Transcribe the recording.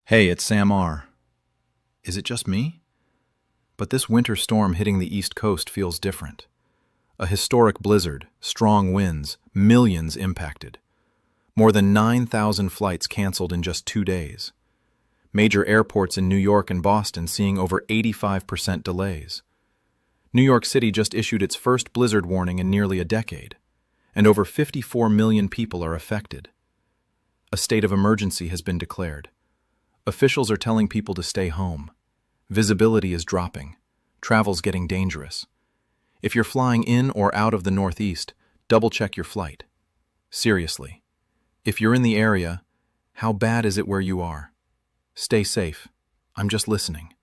Hey, it's Sam R. Is it just me? But this winter storm hitting the East Coast feels different. A historic blizzard, strong winds, millions impacted. More than 9,000 flights canceled in just 2 days. Major airports in New York and Boston seeing over 85% delays. New York City just issued its first blizzard warning in nearly a decade, and over 54 million people are affected. A state of emergency has been declared. Officials are telling people to stay home. Visibility is dropping. Travel's getting dangerous. If you're flying in or out of the Northeast, double-check your flight. Seriously. If you're in the area, how bad is it where you are? Stay safe. I'm just listening.